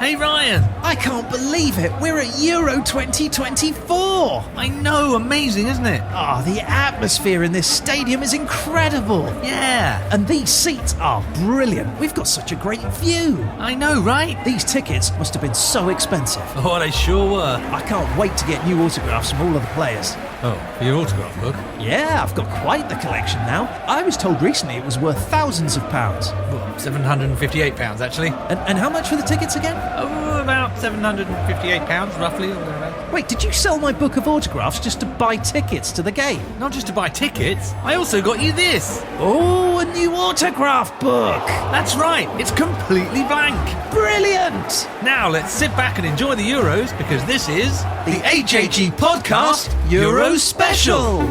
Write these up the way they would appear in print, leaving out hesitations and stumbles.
Hey Ryan! I can't believe it. We're at Euro 2024. I know, amazing, isn't it? The atmosphere in this stadium is incredible. Yeah. And these seats are brilliant. We've got such a great view. I know, right? These tickets must have been so expensive. Oh, they sure were. I can't wait to get new autographs from all of the players. Oh, for your autograph book? Yeah, I've got quite the collection now. I was told recently it was worth thousands of pounds. Well, £758 actually. And how much for the tickets again? Oh, about £758 roughly. Or thereabouts. Wait, did you sell my book of autographs just to buy tickets to the game? Not just to buy tickets, I also got you this. Oh, a new autograph book. That's right, it's completely blank. Brilliant. Now let's sit back and enjoy the Euros because this is the HHE Podcast Euro Special.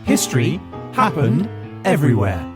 History happened everywhere.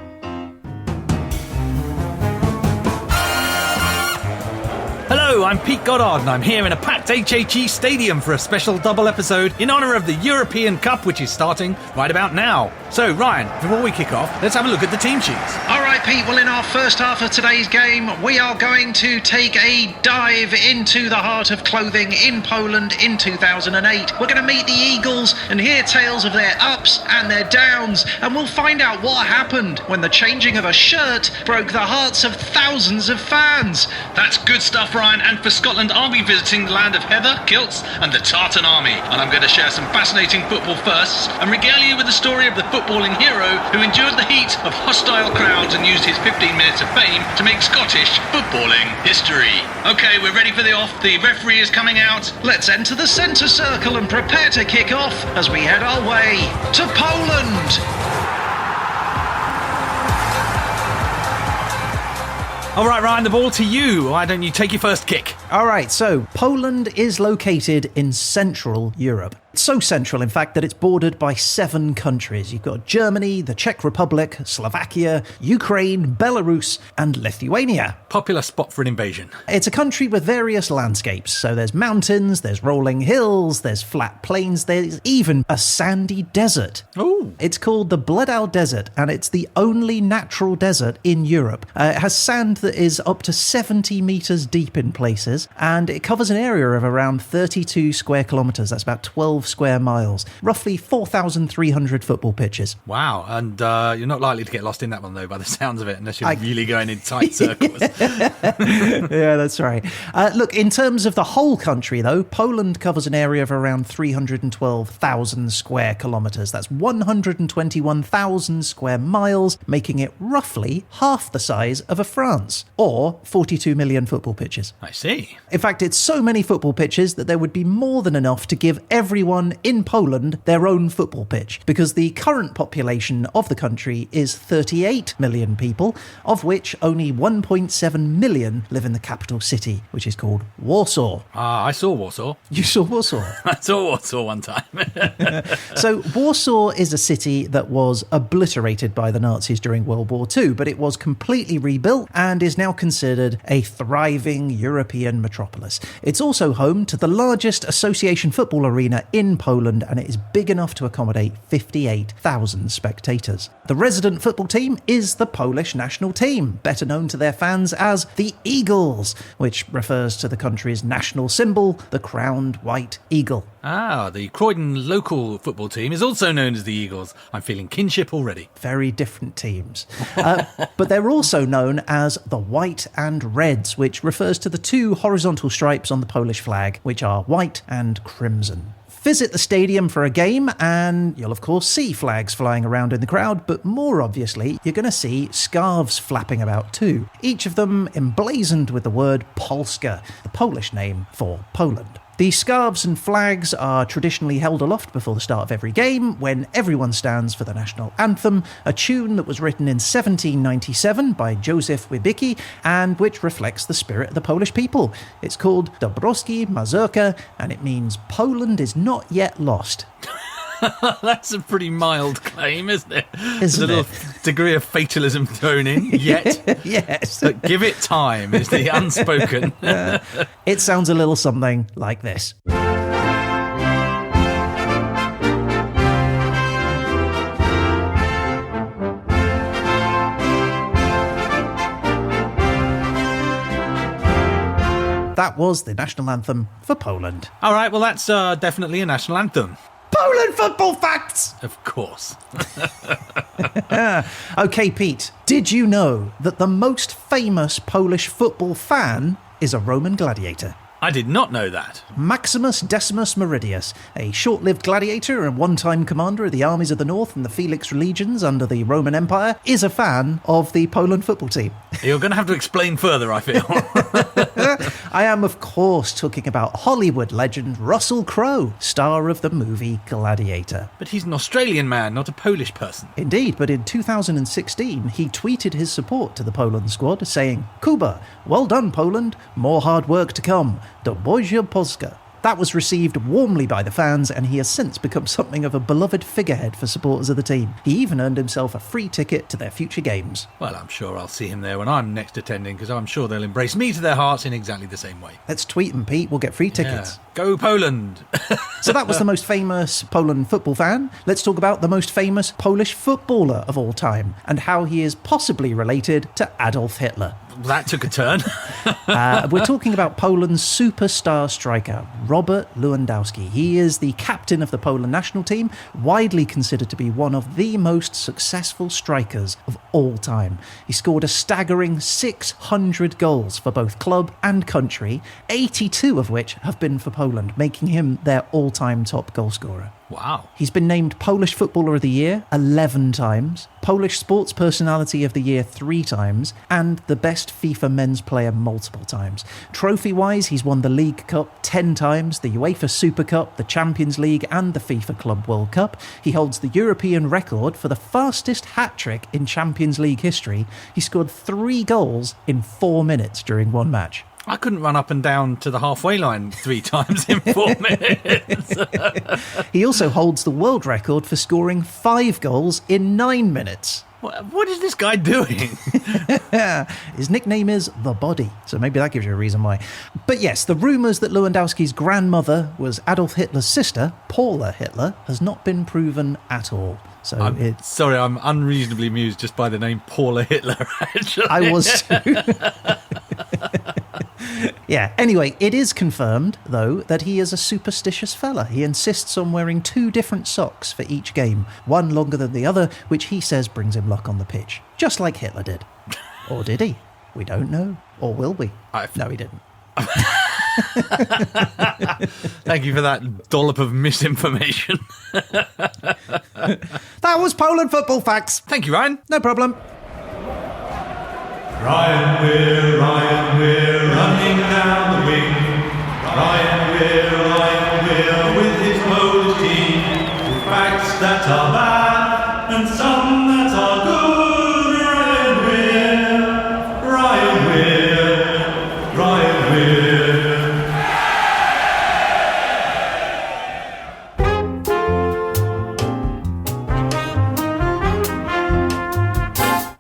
Hello, I'm Pete Goddard and I'm here in a packed HHE stadium for a special double episode in honour of the European Cup, which is starting right about now. So, Ryan, before we kick off, let's have a look at the team sheets. All right, Pete, well, in our first half of today's game, we are going to take a dive into the heart of clothing in Poland in 2008. We're going to meet the Eagles and hear tales of their ups and their downs, and we'll find out what happened when the changing of a shirt broke the hearts of thousands of fans. That's good stuff, Ryan, and for Scotland, I'll be visiting the land of heather, kilts and the tartan army, and I'm going to share some fascinating football firsts and regale you with the story of the footballing hero who endured the heat of hostile crowds and used his 15 minutes of fame to make Scottish footballing history. Okay, we're ready for the off. The referee is coming out. Let's enter the centre circle and prepare to kick off as we head our way to Poland. All right, Ryan, the ball to you. Why don't you take your first kick? All right, so Poland is located in Central Europe. It's so central, in fact, that it's bordered by 7 countries. You've got Germany, the Czech Republic, Slovakia, Ukraine, Belarus, and Lithuania. Popular spot for an invasion. It's a country with various landscapes. So there's mountains, there's rolling hills, there's flat plains, there's even a sandy desert. Ooh. It's called the Bledau Desert, and it's the only natural desert in Europe. It has sand that is up to 70 metres deep in places, and it covers an area of around 32 square kilometres. That's about 12 square miles, roughly 4,300 football pitches. Wow, and you're not likely to get lost in that one, though, by the sounds of it, unless you're really going in tight circles. Yeah, that's right. Look, in terms of the whole country, though, Poland covers an area of around 312,000 square kilometres. That's 121,000 square miles, making it roughly half the size of a France, or 42 million football pitches. I see. In fact, it's so many football pitches that there would be more than enough to give everyone in Poland their own football pitch, because the current population of the country is 38 million people, of which only 1.7 million live in the capital city, which is called Warsaw. I saw Warsaw. You saw Warsaw? I saw Warsaw one time. So Warsaw is a city that was obliterated by the Nazis during World War II, but it was completely rebuilt and is now considered a thriving European metropolis. It's also home to the largest association football arena in Poland, and it is big enough to accommodate 58,000 spectators. The resident football team is the Polish national team, better known to their fans as the Eagles, which refers to the country's national symbol, the crowned white eagle. The Croydon local football team is also known as the Eagles. I'm feeling kinship already. Very different teams. But they're also known as the White and Reds, which refers to the 2 horizontal stripes on the Polish flag, which are white and crimson. Visit the stadium for a game and you'll of course see flags flying around in the crowd, but more obviously you're going to see scarves flapping about too, each of them emblazoned with the word Polska, the Polish name for Poland. The scarves and flags are traditionally held aloft before the start of every game, when everyone stands for the national anthem, a tune that was written in 1797 by Józef Wybicki and which reflects the spirit of the Polish people. It's called Dąbrowski Mazurka, and it means Poland is not yet lost. That's a pretty mild claim, isn't it? Isn't a little degree of fatalism thrown in, yet. Yes. But give it time is the unspoken. It sounds a little something like this. That was the national anthem for Poland. All right, well, that's definitely a national anthem. Poland football facts! Of course. Okay, Pete, did you know that the most famous Polish football fan is a Roman gladiator? I did not know that. Maximus Decimus Meridius, a short-lived gladiator and one-time commander of the armies of the North and the Felix legions under the Roman Empire, is a fan of the Poland football team. You're going to have to explain further, I feel. I am, of course, talking about Hollywood legend Russell Crowe, star of the movie Gladiator. But he's an Australian man, not a Polish person. Indeed, but in 2016, he tweeted his support to the Poland squad, saying, "Kuba, well done, Poland. More hard work to come. Dobrodzieja Polska." That was received warmly by the fans, and he has since become something of a beloved figurehead for supporters of the team. He even earned himself a free ticket to their future games. Well, I'm sure I'll see him there when I'm next attending, because I'm sure they'll embrace me to their hearts in exactly the same way. Let's tweet them, Pete. We'll get free tickets. Yeah. Go Poland! So that was the most famous Poland football fan. Let's talk about the most famous Polish footballer of all time, and how he is possibly related to Adolf Hitler. That took a turn. We're talking about Poland's superstar striker, Robert Lewandowski. He is the captain of the Poland national team, widely considered to be one of the most successful strikers of all time. He scored a staggering 600 goals for both club and country, 82 of which have been for Poland, making him their all-time top goalscorer. Wow. He's been named Polish Footballer of the Year 11 times, Polish Sports Personality of the Year 3 times, and the Best FIFA Men's Player multiple times. Trophy-wise, he's won the League Cup 10 times, the UEFA Super Cup, the Champions League, and the FIFA Club World Cup. He holds the European record for the fastest hat-trick in Champions League history. He scored 3 goals in 4 minutes during one match. I couldn't run up and down to the halfway line 3 times in 4 minutes. He also holds the world record for scoring 5 goals in 9 minutes. What is this guy doing? His nickname is The Body, so maybe that gives you a reason why. But yes, the rumours that Lewandowski's grandmother was Adolf Hitler's sister, Paula Hitler, has not been proven at all. So Sorry, I'm unreasonably amused just by the name Paula Hitler, actually. I was too. Yeah, anyway, it is confirmed, though, that he is a superstitious fella. He insists on wearing 2 different socks for each game, one longer than the other, which he says brings him luck on the pitch. Just like Hitler did. Or did he? We don't know. Or will we? No, he didn't. Thank you for that dollop of misinformation. That was Poland football facts. Thank you, Ryan. No problem. Ryan Weir, running down the wing. Ryan Weir, with his Polish team. With facts that are bad and some that are good. Ryan Weir.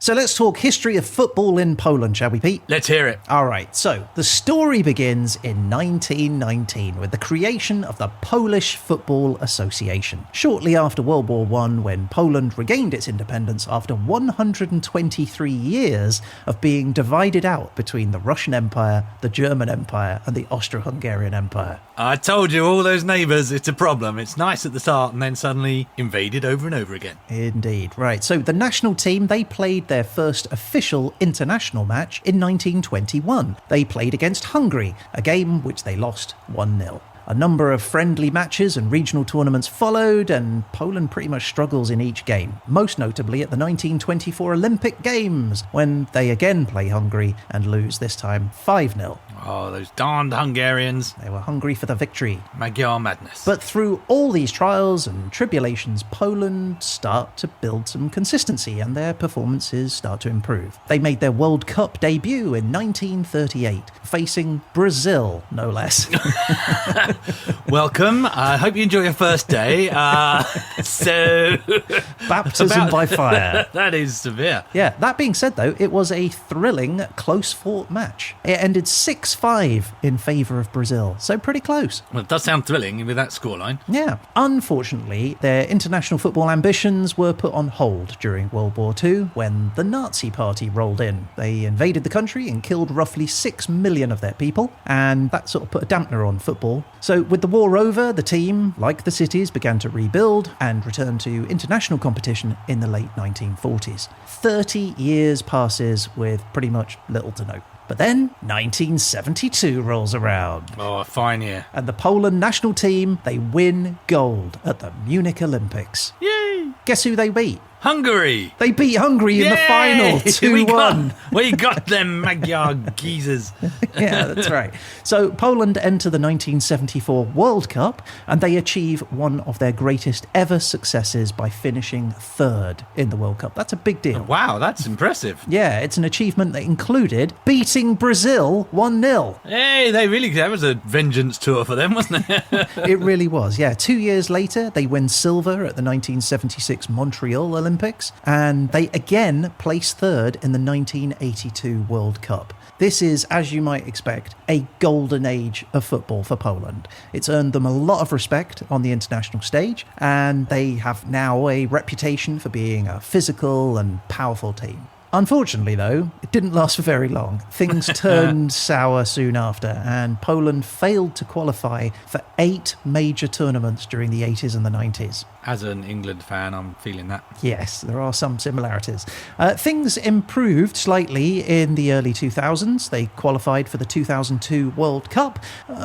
So let's talk history of football in Poland, shall we, Pete? Let's hear it. All right, so the story begins in 1919 with the creation of the Polish Football Association. Shortly after World War I, when Poland regained its independence after 123 years of being divided out between the Russian Empire, the German Empire, and the Austro-Hungarian Empire. I told you, all those neighbours, it's a problem. It's nice at the start and then suddenly invaded over and over again. Indeed, right. So the national team, they played their first official international match in 1921. They played against Hungary, a game which they lost 1-0. A number of friendly matches and regional tournaments followed, and Poland pretty much struggles in each game, most notably at the 1924 Olympic Games, when they again play Hungary and lose, this time 5-0. Oh, those darned Hungarians. They were hungry for the victory. Magyar madness. But through all these trials and tribulations, Poland start to build some consistency and their performances start to improve. They made their World Cup debut in 1938, facing Brazil, no less. Welcome. I hope you enjoy your first day. Baptism by fire. That is severe. Yeah, that being said, though, it was a thrilling, close-fought match. It ended 6-4 6-5 in favour of Brazil. So pretty close. Well, it does sound thrilling with that scoreline. Yeah. Unfortunately, their international football ambitions were put on hold during World War II when the Nazi Party rolled in. They invaded the country and killed roughly 6 million of their people, and that sort of put a dampener on football. So with the war over, the team, like the cities, began to rebuild and return to international competition in the late 1940s. 30 years passes with pretty much little to no. But then 1972 rolls around. Oh, a fine year. And the Poland national team, they win gold at the Munich Olympics. Yay! Guess who they beat? Hungary! They beat Hungary in the final, 2-1. We got them Magyar geezers. Yeah, that's right. So Poland enter the 1974 World Cup, and they achieve one of their greatest ever successes by finishing third in the World Cup. That's a big deal. Wow, that's impressive. Yeah, it's an achievement that included beating Brazil 1-0. Hey, that was a vengeance tour for them, wasn't it? It really was, yeah. 2 years later, they win silver at the 1976 Montreal Olympics, and they again place third in the 1982 World Cup. This is, as you might expect, a golden age of football for Poland. It's earned them a lot of respect on the international stage, and they have now a reputation for being a physical and powerful team. Unfortunately, though, it didn't last for very long. Things turned sour soon after, and Poland failed to qualify for 8 major tournaments during the 80s and the 90s. As an England fan, I'm feeling that. Yes, there are some similarities. Things improved slightly in the early 2000s. They qualified for the 2002 World Cup,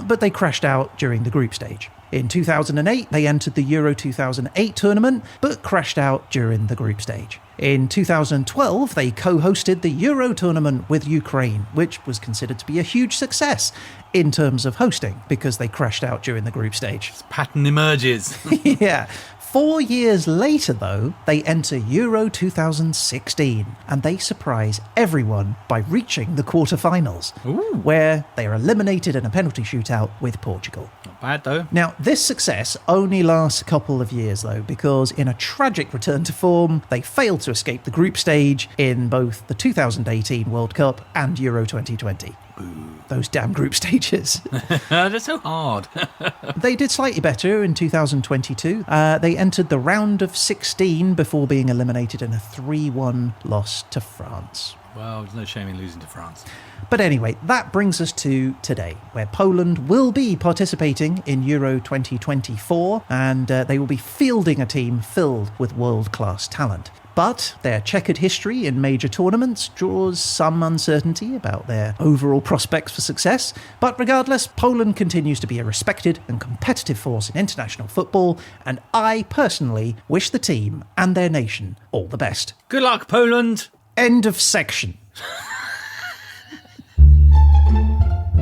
but they crashed out during the group stage. In 2008, they entered the Euro 2008 tournament, but crashed out during the group stage. In 2012, they co-hosted the Euro tournament with Ukraine, which was considered to be a huge success in terms of hosting, because they crashed out during the group stage. This pattern emerges. Yeah. 4 years later, though, they enter Euro 2016, and they surprise everyone by reaching the quarterfinals, where they are eliminated in a penalty shootout with Portugal. Not bad, though. Now, this success only lasts a couple of years, though, because in a tragic return to form, they failed to escape the group stage in both the 2018 World Cup and Euro 2020. Those damn group stages. They're so hard. They did slightly better in 2022. They entered the round of 16 before being eliminated in a 3-1 loss to France. Well, there's no shame in losing to France. But anyway, that brings us to today, where Poland will be participating in Euro 2024, and they will be fielding a team filled with world-class talent. But their checkered history in major tournaments draws some uncertainty about their overall prospects for success. But regardless, Poland continues to be a respected and competitive force in international football, and I personally wish the team and their nation all the best. Good luck, Poland! End of section.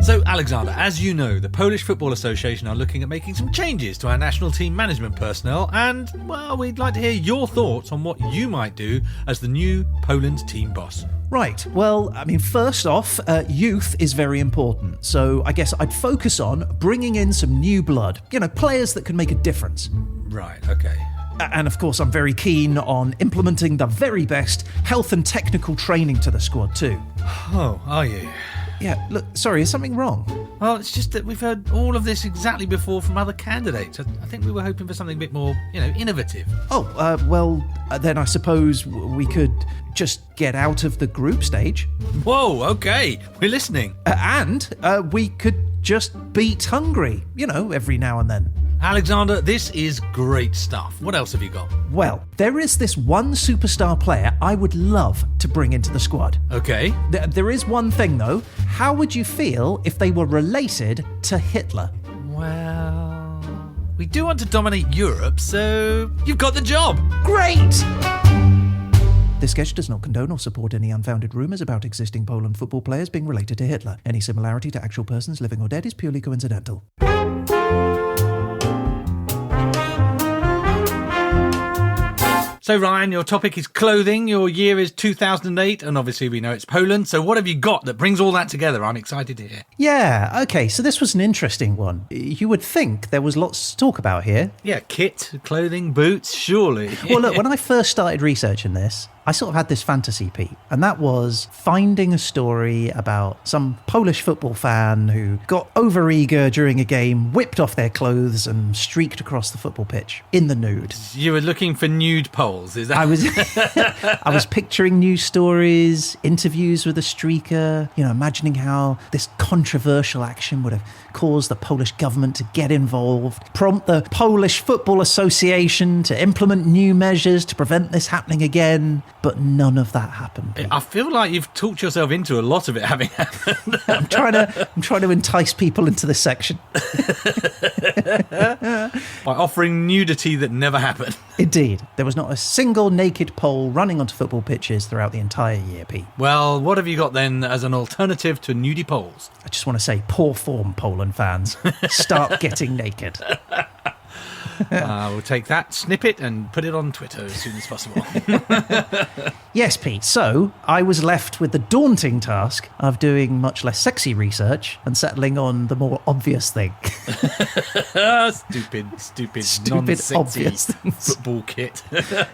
So, Alexander, as you know, the Polish Football Association are looking at making some changes to our national team management personnel, and, well, we'd like to hear your thoughts on what you might do as the new Poland's team boss. Right, well, I mean, first off, youth is very important, so I guess I'd focus on bringing in some new blood, players that can make a difference. Right, okay. And of course, I'm very keen on implementing the very best health and technical training to the squad too. Oh, are you? Yeah, look, sorry, is something wrong? Well, it's just that we've heard all of this exactly before from other candidates. I think we were hoping for something a bit more, innovative. Oh, then I suppose we could just get out of the group stage. Whoa, okay, we're listening. And we could just beat Hungary, every now and then. Alexander, this is great stuff. What else have you got? Well, there is this one superstar player I would love to bring into the squad. Okay. There is one thing, though. How would you feel if they were related to Hitler? Well, we do want to dominate Europe, so you've got the job. Great! This sketch does not condone or support any unfounded rumours about existing Poland football players being related to Hitler. Any similarity to actual persons living or dead is purely coincidental. So, Ryan, your topic is clothing. Your year is 2008, and obviously we know it's Poland. So what have you got that brings all that together? I'm excited to hear. Yeah, okay, so this was an interesting one. You would think there was lots to talk about here. Yeah, kit, clothing, boots, surely. Well, look, when I first started researching this, I sort of had this fantasy, Pete, and that was finding a story about some Polish football fan who got overeager during a game, whipped off their clothes and streaked across the football pitch in the nude. You were looking for nude polls, is that? I was picturing news stories, interviews with a streaker, imagining how this controversial action would have caused the Polish government to get involved, prompt the Polish Football Association to implement new measures to prevent this happening again, but none of that happened. Pete. I feel like you've talked yourself into a lot of it having happened. I'm trying to entice people into this section. By offering nudity that never happened. Indeed. There was not a single naked Pole running onto football pitches throughout the entire year, Pete. Well, what have you got then as an alternative to nudie poles? I just want to say, poor form, Poland fans. Start getting naked. We'll take that snippet and put it on Twitter as soon as possible. Yes, Pete. So I was left with the daunting task of doing much less sexy research and settling on the more obvious thing. Stupid, non-sexy obvious things. Football kit.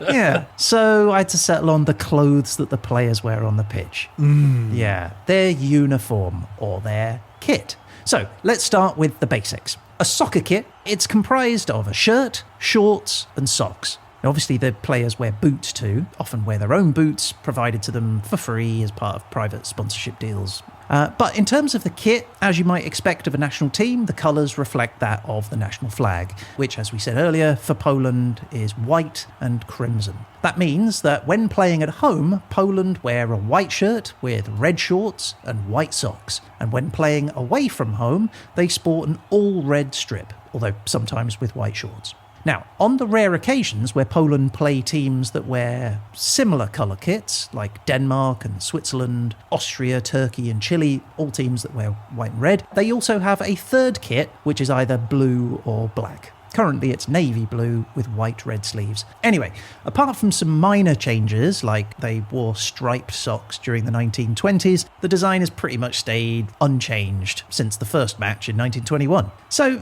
Yeah. So I had to settle on the clothes that the players wear on the pitch. Yeah. Their uniform or their kit. So let's start with the basics. A soccer kit, it's comprised of a shirt, shorts and socks. Now, obviously, the players wear boots too, often wear their own boots, provided to them for free as part of private sponsorship deals. But in terms of the kit, as you might expect of a national team, the colours reflect that of the national flag, which, as we said earlier, for Poland is white and crimson. That means that when playing at home, Poland wear a white shirt with red shorts and white socks. And when playing away from home, they sport an all-red strip, although sometimes with white shorts. Now, on the rare occasions where Poland play teams that wear similar colour kits, like Denmark and Switzerland, Austria, Turkey and Chile, all teams that wear white and red, they also have a third kit, which is either blue or black. Currently, it's navy blue with white red sleeves. Anyway, apart from some minor changes, like they wore striped socks during the 1920s, the design has pretty much stayed unchanged since the first match in 1921. So,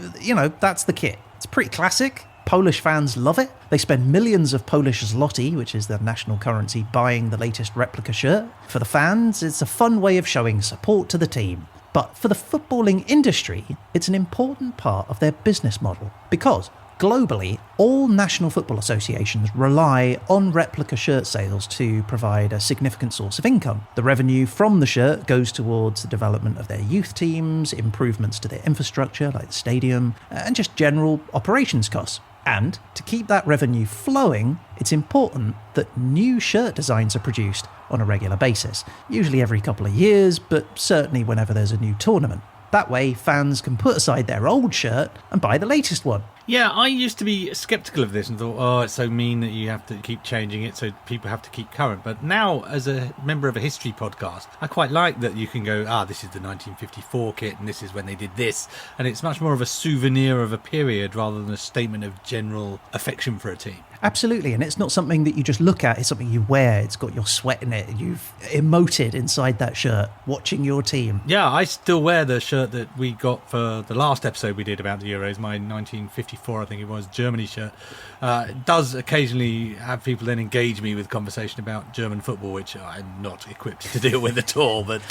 that's the kit. It's pretty classic. Polish fans love it. They spend millions of Polish zloty, which is their national currency, buying the latest replica shirt. For the fans, it's a fun way of showing support to the team. But for the footballing industry, it's an important part of their business model. Because globally, all national football associations rely on replica shirt sales to provide a significant source of income. The revenue from the shirt goes towards the development of their youth teams, improvements to their infrastructure like the stadium, and just general operations costs. And to keep that revenue flowing, it's important that new shirt designs are produced on a regular basis, usually every couple of years, but certainly whenever there's a new tournament. That way, fans can put aside their old shirt and buy the latest one. Yeah, I used to be sceptical of this and thought, it's so mean that you have to keep changing it so people have to keep current. But now, as a member of a history podcast, I quite like that you can go, this is the 1954 kit and this is when they did this. And it's much more of a souvenir of a period rather than a statement of general affection for a team. Absolutely, and it's not something that you just look at, it's something you wear. It's got your sweat in it. You've emoted inside that shirt, watching your team. Yeah, I still wear the shirt that we got for the last episode we did about the Euros, my 1954, I think it was, Germany shirt. It does occasionally have people then engage me with conversation about German football, which I'm not equipped to deal with at all. But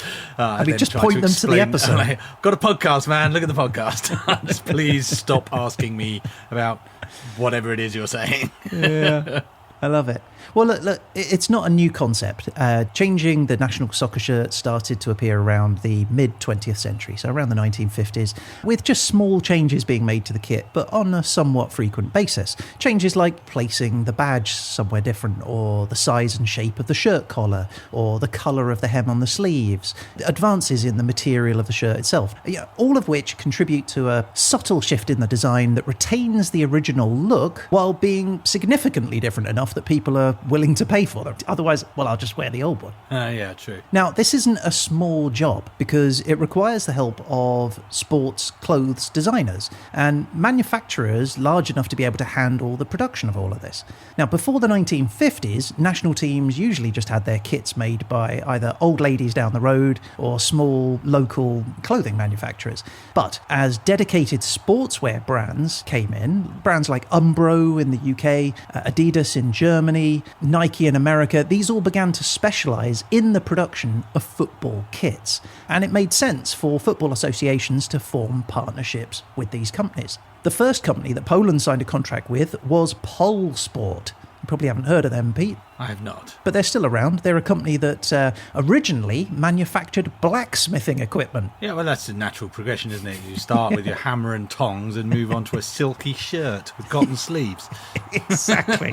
just point them to the episode. Like, got a podcast, man, look at the podcast. Just please stop asking me about whatever it is you're saying. Yeah, I love it. Well, look, it's not a new concept. Changing the national soccer shirt started to appear around the mid-20th century, so around the 1950s, with just small changes being made to the kit, but on a somewhat frequent basis. Changes like placing the badge somewhere different, or the size and shape of the shirt collar, or the colour of the hem on the sleeves, advances in the material of the shirt itself, all of which contribute to a subtle shift in the design that retains the original look while being significantly different enough that people are willing to pay for them. Otherwise, I'll just wear the old one. Yeah, true. Now, this isn't a small job because it requires the help of sports clothes designers and manufacturers large enough to be able to handle the production of all of this. Now, before the 1950s, national teams usually just had their kits made by either old ladies down the road or small local clothing manufacturers. But as dedicated sportswear brands came in, brands like Umbro in the UK, Adidas in Germany, UK, Nike in America, these all began to specialise in the production of football kits. And it made sense for football associations to form partnerships with these companies. The first company that Poland signed a contract with was Polsport. You probably haven't heard of them, Pete. I have not. But they're still around. They're a company that originally manufactured blacksmithing equipment. Yeah, well, that's a natural progression, isn't it? You start with your hammer and tongs and move on to a silky shirt with cotton sleeves. Exactly.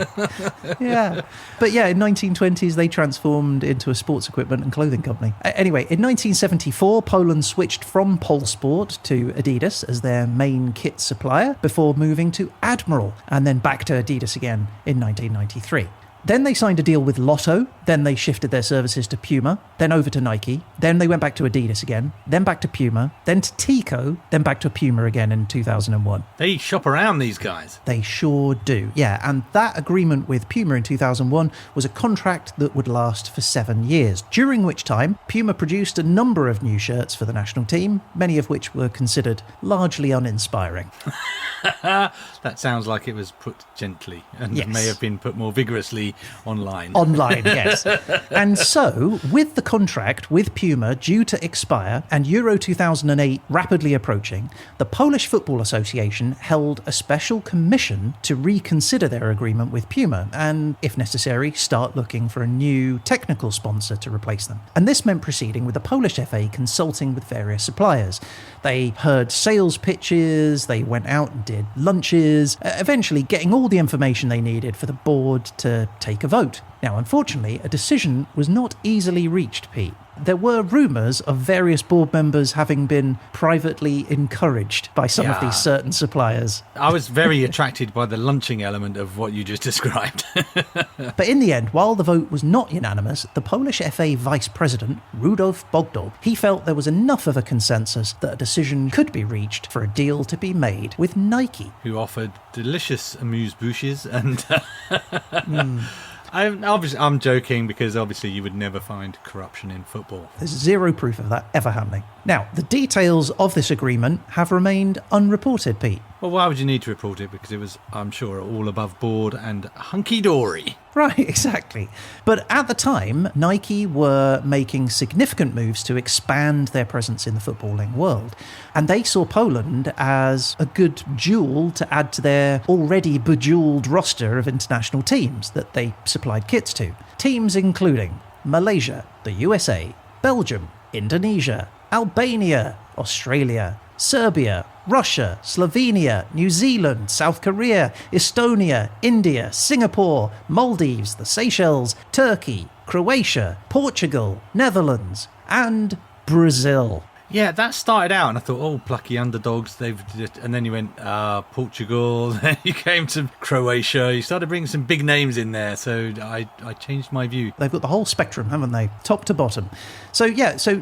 Yeah. But yeah, in 1920s, they transformed into a sports equipment and clothing company. Anyway, in 1974, Poland switched from Polsport to Adidas as their main kit supplier before moving to Admiral and then back to Adidas again in 1993. Then they signed a deal with Lotto, then they shifted their services to Puma, then over to Nike, then they went back to Adidas again, then back to Puma, then to Tico, then back to Puma again in 2001. They shop around, these guys. They sure do, yeah, and that agreement with Puma in 2001 was a contract that would last for 7 years, during which time Puma produced a number of new shirts for the national team, many of which were considered largely uninspiring. That sounds like it was put gently and Yes. may have been put more vigorously online. Online, yes. And so, with the contract with Puma due to expire and Euro 2008 rapidly approaching, the Polish Football Association held a special commission to reconsider their agreement with Puma and, if necessary, start looking for a new technical sponsor to replace them. And this meant proceeding with the Polish FA consulting with various suppliers. They heard sales pitches, they went out and did lunches, eventually getting all the information they needed for the board to take a vote. Now, unfortunately, a decision was not easily reached, Pete. There were rumours of various board members having been privately encouraged by some of Yeah. these certain suppliers. I was very attracted by the lunching element of what you just described. But in the end, while the vote was not unanimous, the Polish FA vice president, Rudolf Bogdol, he felt there was enough of a consensus that a decision could be reached for a deal to be made with Nike. Who offered delicious amuse-bouches and... I'm joking because obviously you would never find corruption in football. There's zero proof of that ever happening. Now, the details of this agreement have remained unreported, Pete. Well, why would you need to report it? Because it was, I'm sure, all above board and hunky-dory. Right, exactly. But at the time, Nike were making significant moves to expand their presence in the footballing world. And they saw Poland as a good jewel to add to their already bejeweled roster of international teams that they supplied kits to. Teams including Malaysia, the USA, Belgium, Indonesia, Albania, Australia, Serbia, Russia, Slovenia, New Zealand, South Korea, Estonia, India, Singapore, Maldives, the Seychelles, Turkey, Croatia, Portugal, Netherlands, and Brazil. Yeah, that started out, and I thought, oh, plucky underdogs. And then you went Portugal. Then you came to Croatia. You started bringing some big names in there, so I changed my view. They've got the whole spectrum, haven't they? Top to bottom. So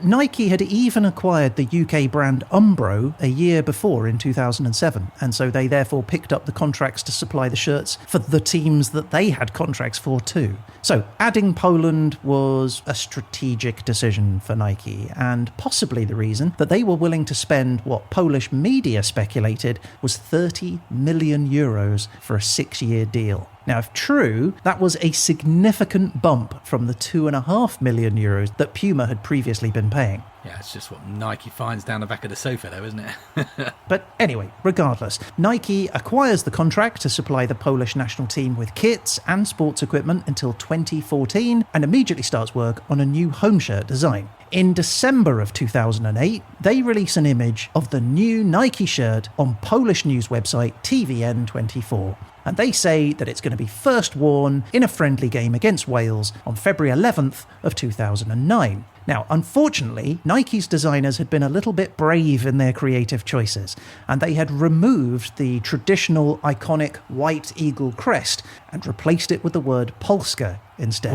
Nike had even acquired the UK brand Umbro a year before in 2007, and so they therefore picked up the contracts to supply the shirts for the teams that they had contracts for too. So adding Poland was a strategic decision for Nike, and possibly the reason that they were willing to spend what Polish media speculated was 30 million euros for a 6-year deal. Now, if true, that was a significant bump from the 2.5 million euros that Puma had previously been paying. Yeah, it's just what Nike finds down the back of the sofa, though, isn't it? But anyway, regardless, Nike acquires the contract to supply the Polish national team with kits and sports equipment until 2014 and immediately starts work on a new home shirt design. In December of 2008, they release an image of the new Nike shirt on Polish news website TVN24. And they say that it's going to be first worn in a friendly game against Wales on February 11th of 2009. Now, unfortunately, Nike's designers had been a little bit brave in their creative choices, and they had removed the traditional iconic white eagle crest and replaced it with the word Polska instead.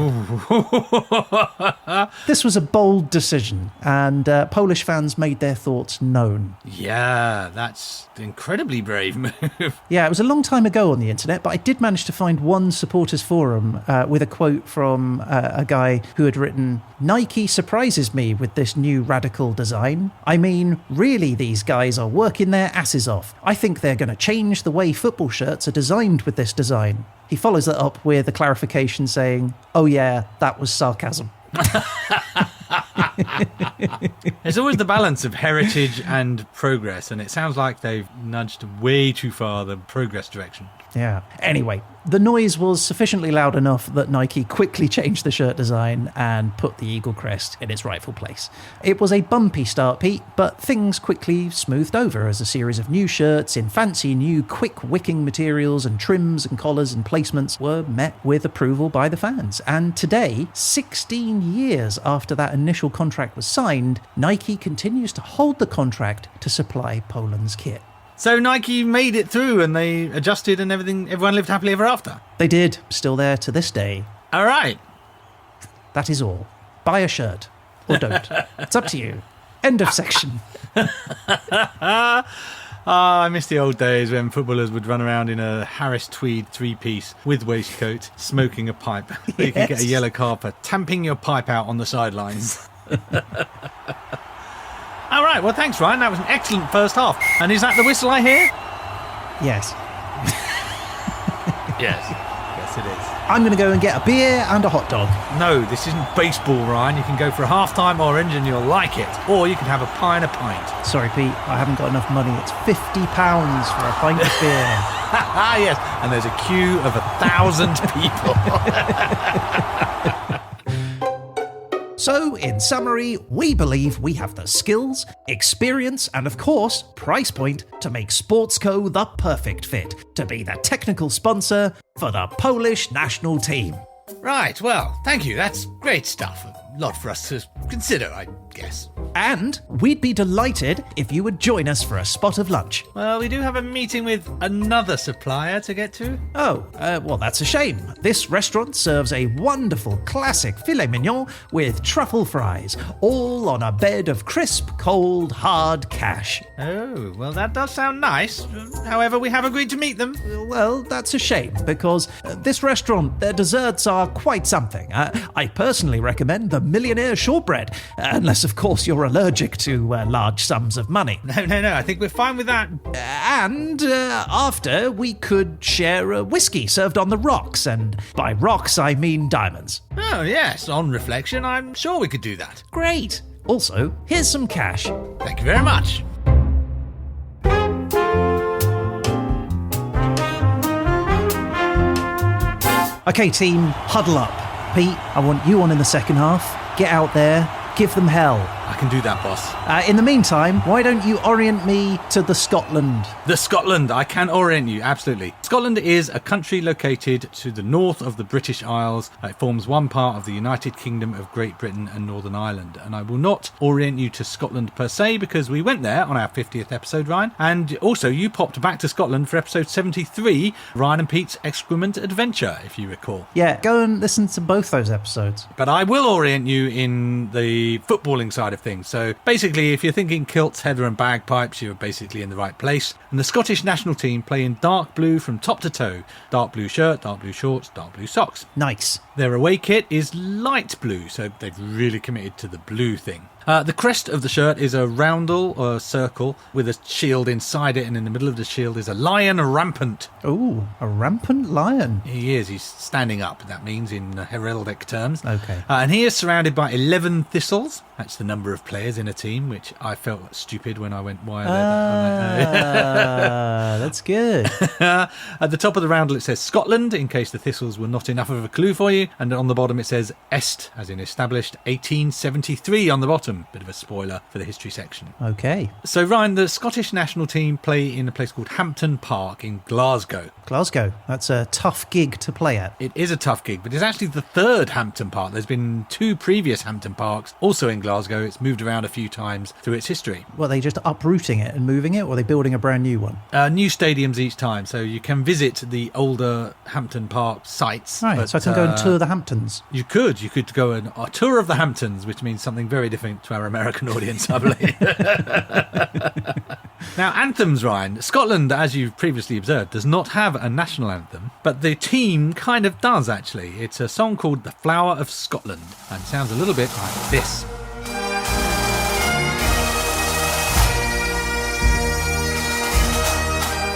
This was a bold decision, and Polish fans made their thoughts known. Yeah, that's an incredibly brave move. Yeah, it was a long time ago on the internet, but I did manage to find one supporters forum with a quote from a guy who had written, "Nike surprises me with this new radical design. I mean, really, these guys are working their asses off. I think they're going to change the way football shirts are designed with this design. He follows that up with a clarification saying, "Oh yeah, that was sarcasm." There's always the balance of heritage and progress, and it sounds like they've nudged way too far the progress direction. Yeah. Anyway, the noise was sufficiently loud enough that Nike quickly changed the shirt design and put the eagle crest in its rightful place. It was a bumpy start, Pete, but things quickly smoothed over as a series of new shirts in fancy new quick wicking materials and trims and collars and placements were met with approval by the fans. And today, 16 years after that initial contract was signed, Nike continues to hold the contract to supply Poland's kit. So Nike made it through and they adjusted and everyone lived happily ever after. They did, still there to this day. All right. That is all. Buy a shirt. Or don't. It's up to you. End of section. I miss the old days when footballers would run around in a Harris tweed three-piece with waistcoat, smoking a pipe. You could get a yellow card for tamping your pipe out on the sidelines. All right, well, thanks, Ryan. That was an excellent first half. And is that the whistle I hear? Yes. Yes, it is. I'm going to go and get a beer and a hot dog. No, this isn't baseball, Ryan. You can go for a half-time orange and you'll like it. Or you can have a pie and a pint. Sorry, Pete, I haven't got enough money. It's £50 for a pint of beer. Yes, and there's a queue of 1,000 people. So, in summary, we believe we have the skills, experience, and of course, price point to make Sportsco the perfect fit to be the technical sponsor for the Polish national team. Right, well, thank you. That's great stuff. A lot for us to consider, I guess. And we'd be delighted if you would join us for a spot of lunch. Well, we do have a meeting with another supplier to get to. Oh, well, that's a shame. This restaurant serves a wonderful classic filet mignon with truffle fries, all on a bed of crisp, cold, hard cash. Oh, well, that does sound nice. However, we have agreed to meet them. Well, that's a shame, because this restaurant, their desserts are quite something. I personally recommend the Millionaire Shortbread, unless, of course, you're allergic to large sums of money. No, I think we're fine with that. And after, we could share a whiskey served on the rocks, and by rocks I mean diamonds. Oh, yes, on reflection, I'm sure we could do that. Great. Also, here's some cash. Thank you very much. Okay, team, huddle up. Pete, I want you on in the second half. Get out there, give them hell. I can do that, boss. In the meantime, why don't you orient me to the Scotland? The Scotland, I can orient you, absolutely. Scotland is a country located to the north of the British Isles. It forms one part of the United Kingdom of Great Britain and Northern Ireland. And I will not orient you to Scotland per se, because we went there on our 50th episode, Ryan. And also, you popped back to Scotland for episode 73, Ryan and Pete's Excrement Adventure, if you recall. Yeah, go and listen to both those episodes. But I will orient you in the footballing side of things. So basically, if you're thinking kilts, heather and bagpipes, you're basically in the right place. And the Scottish national team play in dark blue from top to toe. Dark blue shirt, dark blue shorts, dark blue socks. Nice. Their away kit is light blue, so they've really committed to the blue thing. The crest of the shirt is a roundel or a circle with a shield inside it, and in the middle of the shield is a lion rampant. Ooh, a rampant lion. He is. He's standing up, that means, in heraldic terms. Okay. And he is surrounded by 11 thistles. That's the number of players in a team, which I felt stupid when I went, why are there that? That's good. At the top of the roundel it says Scotland, in case the thistles were not enough of a clue for you. And on the bottom it says Est, as in established, 1873 on the bottom. Bit of a spoiler for the history section. Okay. So, Ryan, the Scottish national team play in a place called Hampton Park in Glasgow. Glasgow. That's a tough gig to play at. It is a tough gig, but it's actually the third Hampton Park. There's been two previous Hampton Parks, also in Glasgow. It's moved around a few times through its history. Well, are they just uprooting it and moving it, or are they building a brand new one? New stadiums each time, so you can visit the older Hampton Park sites. Right, but, so I can go and tour the Hamptons. You could go on a tour of the Hamptons, which means something very different to our American audience, I believe. Now, anthems, Ryan. Scotland, as you've previously observed, does not have a national anthem, but the team kind of does, actually. It's a song called The Flower of Scotland, and it sounds a little bit like this.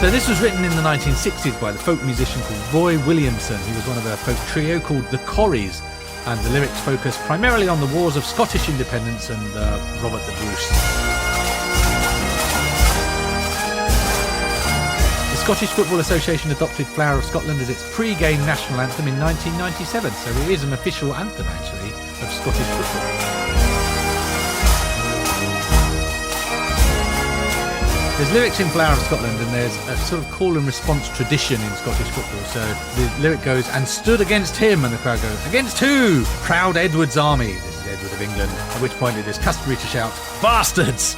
So this was written in the 1960s by the folk musician called Roy Williamson. He was one of a folk trio called the Corries, and the lyrics focus primarily on the wars of Scottish independence and Robert the Bruce. The Scottish Football Association adopted Flower of Scotland as its pre-game national anthem in 1997, so it is an official anthem, actually, of Scottish football. There's lyrics in Flower of Scotland, and there's a sort of call and response tradition in Scottish football. So the lyric goes, and stood against him, and the crowd goes, against who? Proud Edward's army. This is Edward of England. At which point it is customary to shout, bastards!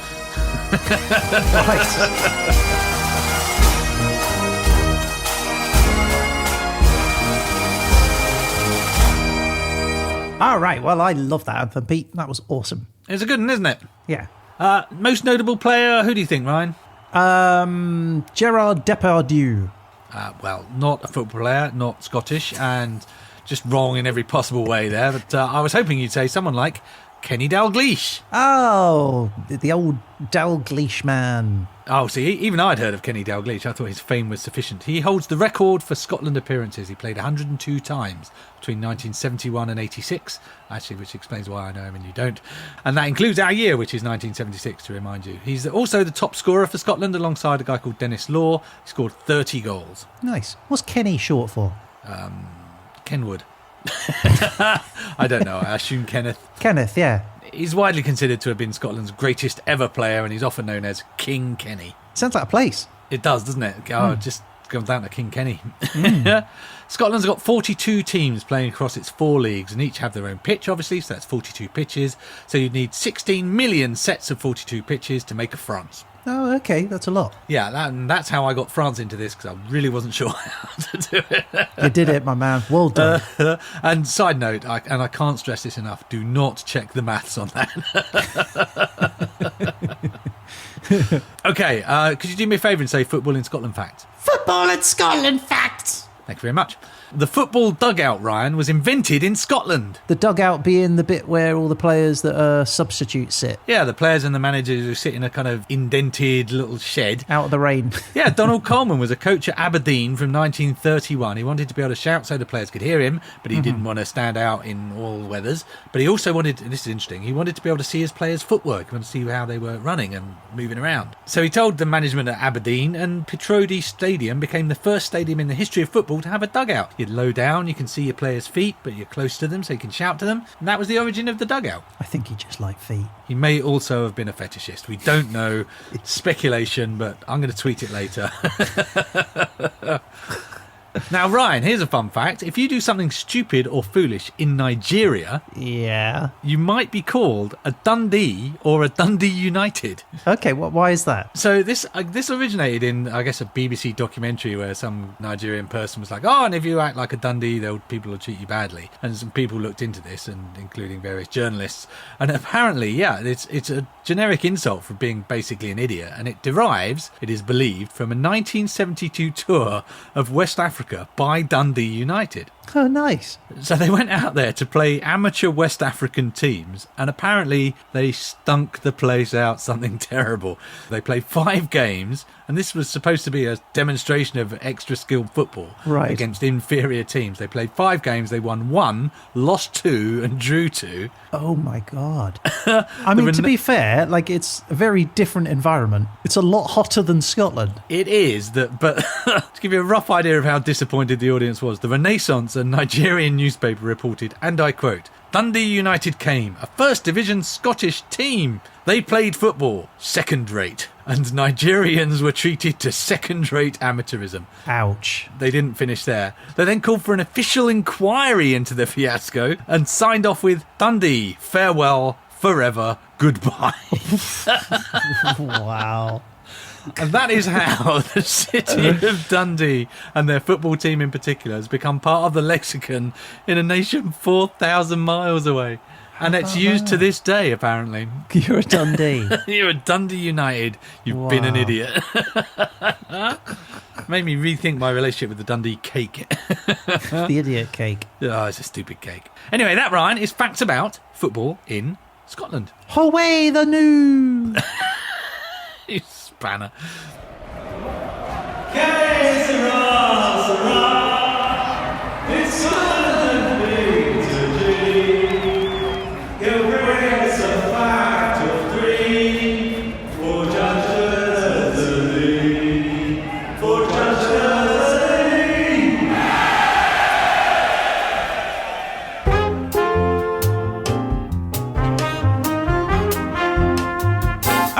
All right, well, I love that anthem, Pete. That was awesome. It's a good one, isn't it? Yeah. Most notable player, who do you think, Ryan? Gerard Depardieu. Well, not a football player, not Scottish, and just wrong in every possible way there. But I was hoping you'd say someone like Kenny Dalglish. Oh, the old Dalglish man. Oh, see, even I'd heard of Kenny Dalglish. I thought his fame was sufficient. He holds the record for Scotland appearances. He played 102 times between 1971 and 86, actually, which explains why I know him and you don't. And that includes our year, which is 1976, to remind you. He's also the top scorer for Scotland alongside a guy called Dennis Law. He scored 30 goals. Nice. What's Kenny short for? Kenwood. I don't know. I assume Kenneth. Kenneth, yeah. He's widely considered to have been Scotland's greatest ever player, and he's often known as King Kenny. Sounds like a place. It does, doesn't it? Oh, just comes down to King Kenny. Scotland's got 42 teams playing across its 4 leagues, and each have their own pitch, obviously, so that's 42 pitches. So you'd need 16 million sets of 42 pitches to make a France. Oh, okay, that's a lot. Yeah, that's how I got France into this, because I really wasn't sure how to do it. You did it, my man. Well done. And side note, I can't stress this enough, do not check the maths on that. Okay, could you do me a favour and say football in Scotland facts? Football in Scotland facts. Thank you very much. The football dugout, Ryan, was invented in Scotland. The dugout being the bit where all the players that are substitutes sit. Yeah, the players and the managers who sit in a kind of indented little shed. Out of the rain. Yeah, Donald Coleman was a coach at Aberdeen from 1931. He wanted to be able to shout so the players could hear him, but he didn't want to stand out in all weathers. But he also wanted, and this is interesting, he wanted to be able to see his players' footwork. He wanted to see how they were running and moving around. So he told the management at Aberdeen, and Pittodrie Stadium became the first stadium in the history of football to have a dugout. You'd low down, you can see your players' feet, but you're close to them, so you can shout to them. And that was the origin of the dugout. I think he just liked feet. He may also have been a fetishist. We don't know. Speculation, but I'm going to tweet it later. Now, Ryan, here's a fun fact. If you do something stupid or foolish in Nigeria, Yeah. you might be called a Dundee or a Dundee United. Okay, why is that? So this originated in, I guess, a BBC documentary where some Nigerian person was like, oh, and if you act like a Dundee, people will treat you badly. And some people looked into this, and including various journalists. And apparently, yeah, it's a generic insult for being basically an idiot. And it derives, it is believed, from a 1972 tour of West Africa by Dundee United. Oh, nice. So they went out there to play amateur West African teams, and apparently they stunk the place out something terrible. They played 5 games, and this was supposed to be a demonstration of extra skilled football against inferior teams. They played 5 games, they won 1, lost 2, and drew 2. Oh my God. I mean, to be fair, like, it's a very different environment. It's a lot hotter than Scotland. It is, but to give you a rough idea of how disappointed the audience was, the Renaissance, a Nigerian newspaper, reported, and I quote, Dundee United came, a first division Scottish team. They played football, second rate, and Nigerians were treated to second rate amateurism. Ouch. They didn't finish there. They then called for an official inquiry into the fiasco and signed off with Dundee, farewell, forever, goodbye. Wow. And that is how the city of Dundee and their football team in particular has become part of the lexicon in a nation 4,000 miles away. And it's used to this day, apparently. You're a Dundee. You're a Dundee United. You've been an idiot. Made me rethink my relationship with the Dundee cake. The idiot cake. Oh, it's a stupid cake. Anyway, that, Ryan, is facts about football in Scotland. Away the news! You spanner. Get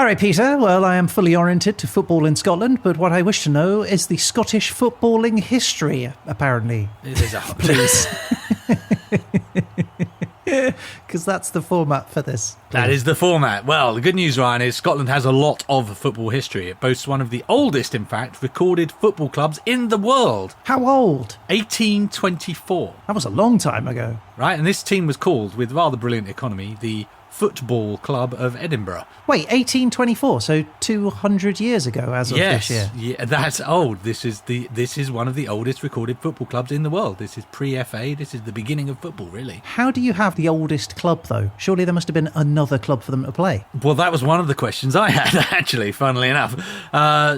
right, Peter. Well, I am fully oriented to football in Scotland, but what I wish to know is the Scottish footballing history, apparently. There's a Please. Because that's the format for this. That is the format. Well, the good news, Ryan, is Scotland has a lot of football history. It boasts one of the oldest, in fact, recorded football clubs in the world. How old? 1824. That was a long time ago. Right, and this team was called, with rather brilliant economy, the Football Club of Edinburgh. Wait, 1824, so 200 years ago as of this year. Yeah, that's old. This is one of the oldest recorded football clubs in the world. This is pre-FA. This is the beginning of football, really. How do you have the oldest club, though? Surely there must have been another club for them to play. Well, that was one of the questions I had, actually, funnily enough.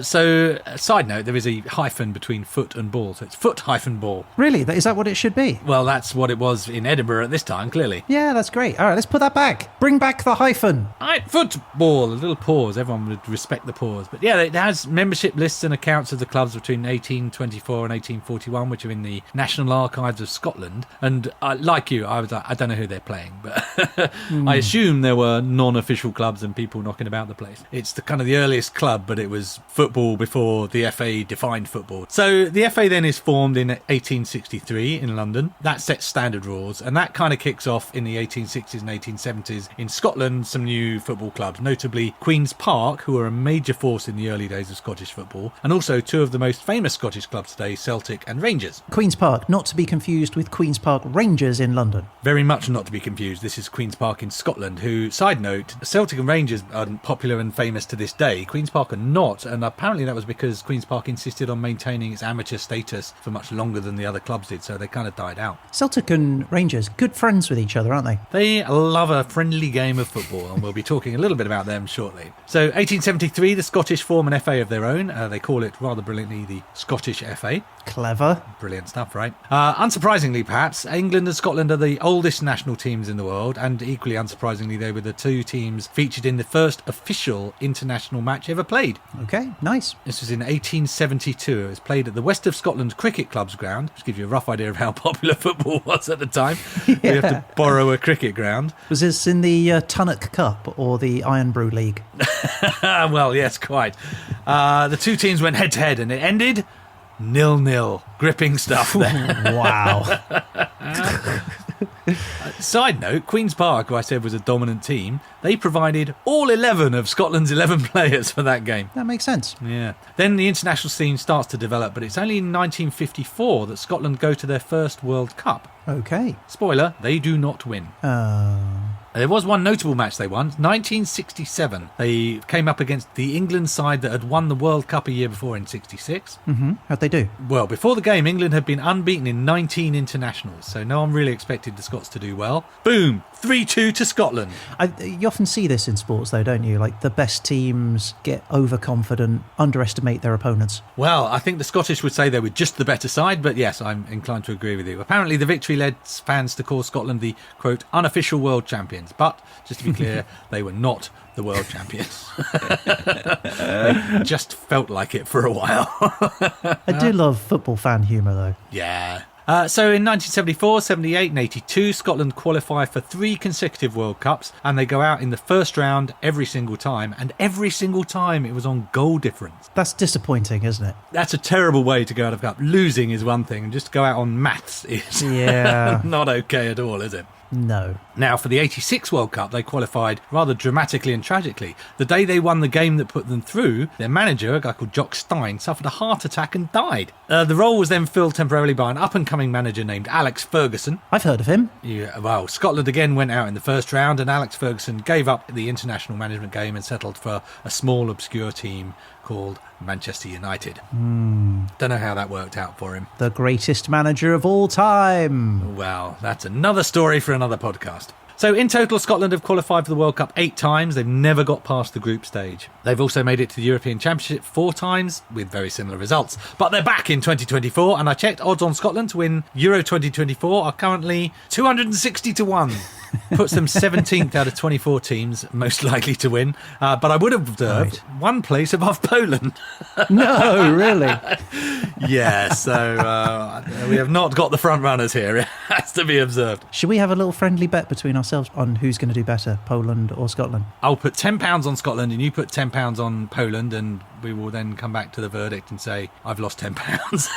So, side note, there is a hyphen between foot and ball, so it's foot-ball. Really? Is that what it should be? Well, that's what it was in Edinburgh at this time, clearly. Yeah, that's great. All right, let's put that back. Bring back the hyphen. All right, football. A little pause. Everyone would respect the pause. But yeah, it has membership lists and accounts of the clubs between 1824 and 1841, which are in the National Archives of Scotland. And like you, I was like, I don't know who they're playing, but I assume there were non-official clubs and people knocking about the place. It's the kind of the earliest club, but it was football before the FA defined football. So the FA then is formed in 1863 in London. That sets standard rules, and that kind of kicks off in the 1860s and 1870s in Scotland some new football clubs, notably Queen's Park, who were a major force in the early days of Scottish football, and also two of the most famous Scottish clubs today, Celtic and Rangers. Queen's Park, not to be confused with Queen's Park Rangers in London. Very much not to be confused. This is Queen's Park in Scotland, who, side note, Celtic and Rangers are popular and famous to this day. Queen's Park are not, and apparently that was because Queen's Park insisted on maintaining its amateur status for much longer than the other clubs did, so they kind of died out. Celtic and Rangers, good friends with each other, aren't they? They love a friendly game of football, and we'll be talking a little bit about them shortly. So 1873, the Scottish form an FA of their own. They call it, rather brilliantly, the Scottish FA. Clever. Brilliant stuff, right? Unsurprisingly, perhaps, England and Scotland are the oldest national teams in the world, and equally unsurprisingly, they were the two teams featured in the first official international match ever played. Okay, nice. This was in 1872. It was played at the West of Scotland Cricket Club's ground, which gives you a rough idea of how popular football was at the time. Yeah. We have to borrow a cricket ground. Was this in the Tunnock Cup or the Iron Brew League? Well, yes, quite. The two teams went head-to-head, and it ended 0-0. Gripping stuff there. Wow. Side note, Queen's Park, who I said was a dominant team, they provided all 11 of Scotland's 11 players for that game. That makes sense. Yeah. Then the international scene starts to develop, but it's only in 1954 that Scotland go to their first World Cup. Okay. Spoiler, they do not win. There was one notable match they won, 1967. They came up against the England side that had won the World Cup a year before in 66. Mm-hmm. How'd they do? Well, before the game, England had been unbeaten in 19 internationals, so no one really expected the Scots to do well. Boom! 3-2 to Scotland. You often see this in sports, though, don't you? Like, the best teams get overconfident, underestimate their opponents. Well, I think the Scottish would say they were just the better side, but yes, I'm inclined to agree with you. Apparently, the victory led fans to call Scotland the, quote, unofficial world champions. But, just to be clear, they were not the world champions. They just felt like it for a while. I do love football fan humour, though. Yeah. So in 1974, 78 and 82, Scotland qualify for 3 consecutive World Cups, and they go out in the first round every single time, and every single time it was on goal difference. That's disappointing, isn't it? That's a terrible way to go out of cup. Losing is one thing, and just to go out on maths is not okay at all, is it? No. Now, for the 86 World Cup, they qualified rather dramatically and tragically. The day they won the game that put them through, their manager, a guy called Jock Stein, suffered a heart attack and died. The role was then filled temporarily by an up-and-coming manager named Alex Ferguson. I've heard of him. Yeah, well, Scotland again went out in the first round, and Alex Ferguson gave up the international management game and settled for a small, obscure team called Manchester United. Don't know how that worked out for him. The greatest manager of all time. Well, that's another story for another podcast. So in total, Scotland have qualified for the World Cup 8 times. They've never got past the group stage. They've also made it to the European Championship 4 times with very similar results. But they're back in 2024, and I checked, odds on Scotland to win Euro 2024 are currently 260 to 1. Puts them 17th out of 24 teams most likely to win. But I would have observed one place above Poland. No, really? Yeah, so we have not got the front runners here. It has to be observed. Should we have a little friendly bet between ourselves on who's going to do better, Poland or Scotland? I'll put £10 on Scotland and you put £10 on Poland, and we will then come back to the verdict and say, I've lost £10.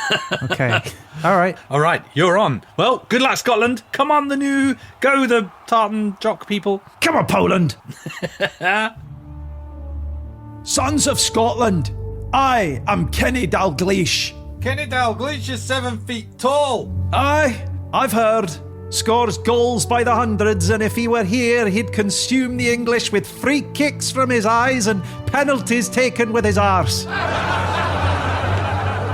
Okay. All right. All right, you're on. Well, good luck, Scotland. Come on, go the tartan jock people. Come on, Poland! Sons of Scotland, I am Kenny Dalgleish. Kenny Dalgleish is 7 feet tall. Aye, I've heard. Scores goals by the hundreds, and if he were here, he'd consume the English with free kicks from his eyes and penalties taken with his arse.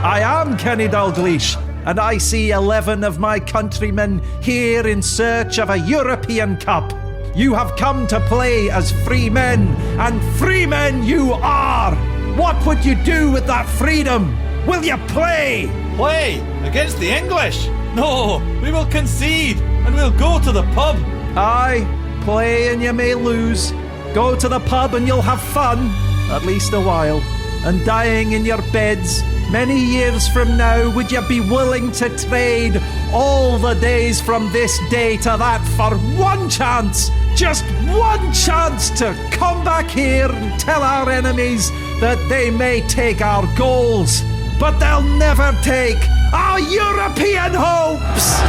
I am Kenny Dalgleish, and I see 11 of my countrymen here in search of a European Cup. You have come to play as free men, and free men you are. What would you do with that freedom? Will you play? Play against the English? No, we will concede and we'll go to the pub. Aye, play and you may lose. Go to the pub and you'll have fun, at least a while. And dying in your beds, many years from now, would you be willing to trade all the days from this day to that for one chance, just one chance to come back here and tell our enemies that they may take our goals, but they'll never take our European hopes!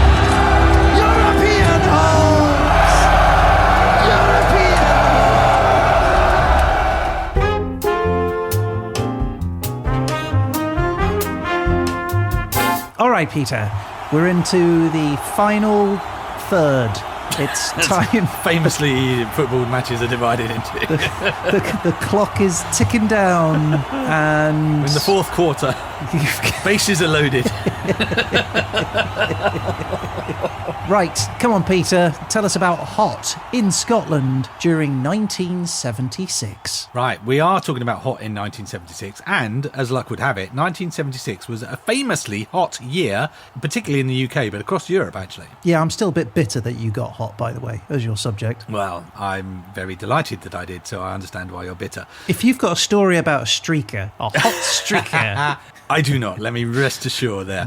European hopes! European hopes! All right, Peter, we're into the final third. It's time. Famously, football matches are divided into. The clock is ticking down, and in the fourth quarter, bases are loaded. Right, come on, Peter. Tell us about hot in Scotland during 1976. Right, we are talking about hot in 1976, and as luck would have it, 1976 was a famously hot year, particularly in the UK, but across Europe, actually. Yeah, I'm still a bit bitter that you got hot, by the way, as your subject. Well, I'm very delighted that I did, so I understand why you're bitter. If you've got a story about a streaker, a hot streaker... I do not. Let me rest assured there.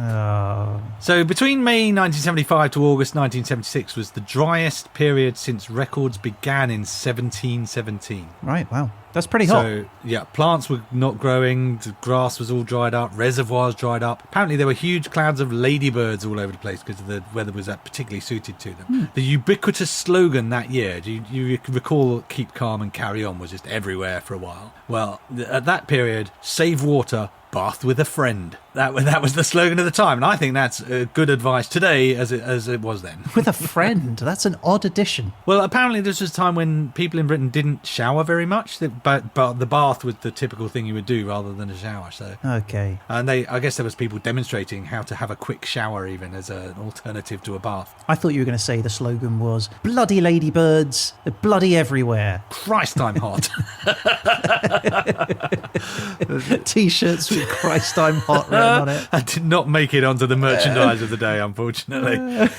So between May 1975 to August 1976 was the driest period since records began in 1717. Right, wow. That's pretty hot. So, yeah, plants were not growing, the grass was all dried up, reservoirs dried up. Apparently there were huge clouds of ladybirds all over the place because the weather was particularly suited to them. The ubiquitous slogan that year, do you recall Keep Calm and Carry On, was just everywhere for a while. Well, at that period, save water, bath with a friend. That was the slogan of the time, and I think that's good advice today as it was then. With a friend? That's an odd addition. Well, apparently this was a time when people in Britain didn't shower very much, but the bath was the typical thing you would do rather than a shower. So okay. And I guess there was people demonstrating how to have a quick shower even as an alternative to a bath. I thought you were going to say the slogan was bloody ladybirds, bloody everywhere. Christ, I'm hot. T-shirts with Christ, I'm hot written on it. I did not make it onto the merchandise of the day, unfortunately.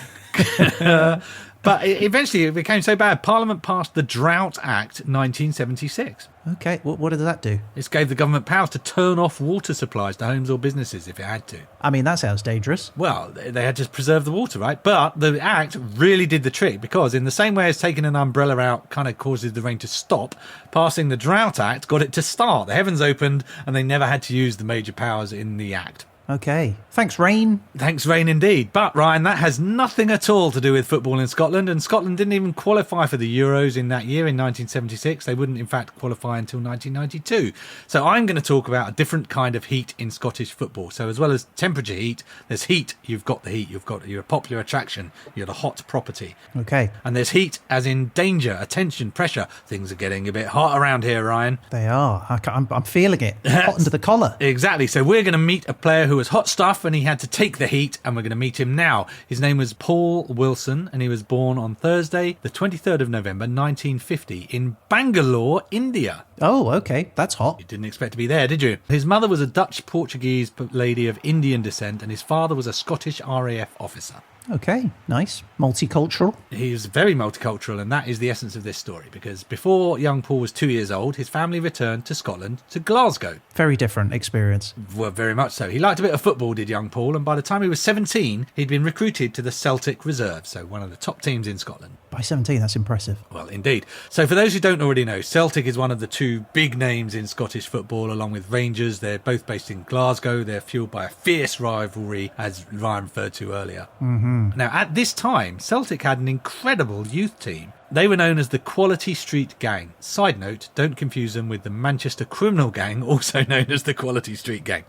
But eventually it became so bad, Parliament passed the Drought Act 1976. Okay, what did that do? It gave the government powers to turn off water supplies to homes or businesses if it had to. I mean, that sounds dangerous. Well, they had to preserve the water, right? But the Act really did the trick, because in the same way as taking an umbrella out kind of causes the rain to stop, passing the Drought Act got it to start. The heavens opened and they never had to use the major powers in the Act. Okay. Thanks, Rain. Thanks, Rain, indeed. But, Ryan, that has nothing at all to do with football in Scotland, and Scotland didn't even qualify for the Euros in that year, in 1976. They wouldn't, in fact, qualify until 1992. So I'm going to talk about a different kind of heat in Scottish football. So as well as temperature heat, there's heat. You've got the heat. You're a popular attraction. You're the hot property. Okay. And there's heat as in danger, attention, pressure. Things are getting a bit hot around here, Ryan. They are. I'm feeling it. Hot under the collar. Exactly. So we're going to meet a player who was hot stuff and he had to take the heat, and we're going to meet him now. His name was Paul Wilson, and he was born on Thursday, the 23rd of November, 1950, in Bangalore, India. Oh, okay. That's hot. You didn't expect to be there, did you? His mother was a Dutch-Portuguese lady of Indian descent, and his father was a Scottish RAF officer. Okay, nice. Multicultural. He was very multicultural, and that is the essence of this story, because before young Paul was 2 years old, his family returned to Scotland, to Glasgow. Very different experience. Well, very much so. He liked a bit of football, did young Paul, and by the time he was 17, he'd been recruited to the Celtic Reserve, so one of the top teams in Scotland. By 17, that's impressive. Well, indeed. So for those who don't already know, Celtic is one of the two big names in Scottish football, along with Rangers. They're both based in Glasgow. They're fueled by a fierce rivalry, as Ryan referred to earlier. Mm-hmm. Now, at this time, Celtic had an incredible youth team. They were known as the Quality Street Gang. Side note, don't confuse them with the Manchester Criminal Gang, also known as the Quality Street Gang.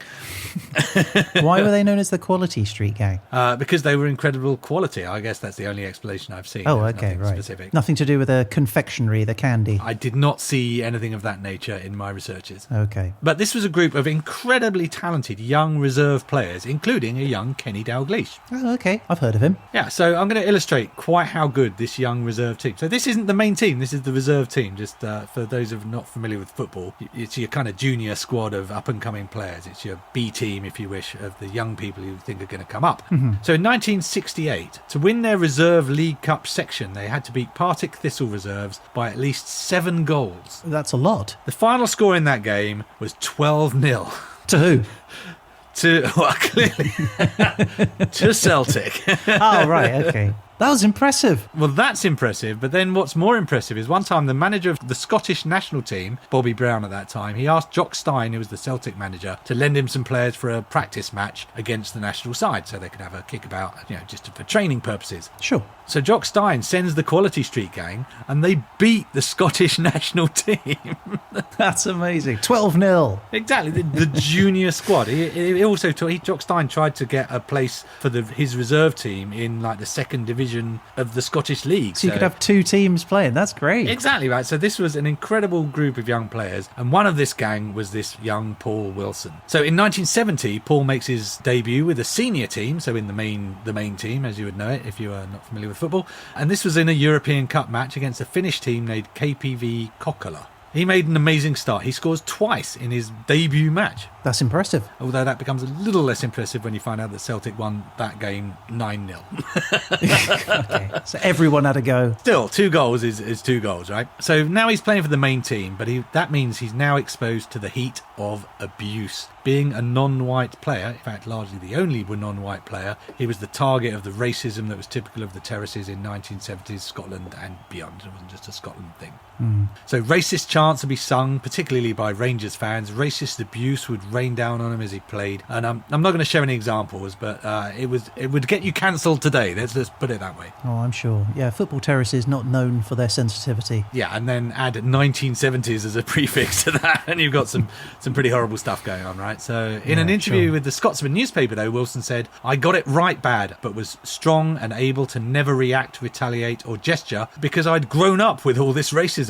Why were they known as the Quality Street Gang? Because they were incredible quality. I guess that's the only explanation I've seen. Oh, There's okay, nothing right. specific. Nothing to do with the confectionery, the candy. I did not see anything of that nature in my researches. Okay. But this was a group of incredibly talented young reserve players, including a young Kenny Dalglish. Oh, okay. I've heard of him. Yeah, so I'm going to illustrate quite how good this young reserve team. So this isn't the main team, this is the reserve team. Just for those who are not familiar with football, it's your kind of junior squad of up-and-coming players. It's your B team, if you wish, of the young people who think are going to come up. Mm-hmm. So in 1968, to win their Reserve League Cup section, they had to beat Partick Thistle reserves by at least 7 goals. That's a lot. The final score in that game was 12-0. To who? Clearly, to Celtic. Oh, right, okay. That was impressive. Well, that's impressive, but then what's more impressive is one time the manager of the Scottish national team, Bobby Brown at that time, he asked Jock Stein, who was the Celtic manager, to lend him some players for a practice match against the national side so they could have a kickabout, just for training purposes. Sure. So Jock Stein sends the Quality Street Gang, and they beat the Scottish national team. That's amazing. 12-0. Exactly, the junior squad. He also, Jock Stein tried to get a place for his reserve team in like the second division of the Scottish League. So you could have 2 teams playing. That's great. Exactly right. So this was an incredible group of young players, and one of this gang was this young Paul Wilson. So in 1970, Paul makes his debut with a senior team, so in the main team, as you would know it if you are not familiar with football, and this was in a European Cup match against a Finnish team named KPV Kokkola. He made an amazing start. He scores twice in his debut match. That's impressive. Although that becomes a little less impressive when you find out that Celtic won that game 9-0. Okay. So everyone had a go. Still, 2 goals is 2 goals, right? So now he's playing for the main team, but that means he's now exposed to the heat of abuse. Being a non-white player, in fact, largely the only non-white player, he was the target of the racism that was typical of the terraces in 1970s Scotland and beyond. It wasn't just a Scotland thing. So racist chants would be sung, particularly by Rangers fans. Racist abuse would rain down on him as he played. And I'm not going to share any examples, but it would get you cancelled today. Let's put it that way. Oh, I'm sure. Yeah, football terraces not known for their sensitivity. Yeah, and then add 1970s as a prefix to that, and you've got some pretty horrible stuff going on, right? So in an interview with the Scotsman newspaper, though, Wilson said, "I got it right bad, but was strong and able to never react, retaliate or gesture because I'd grown up with all this racism."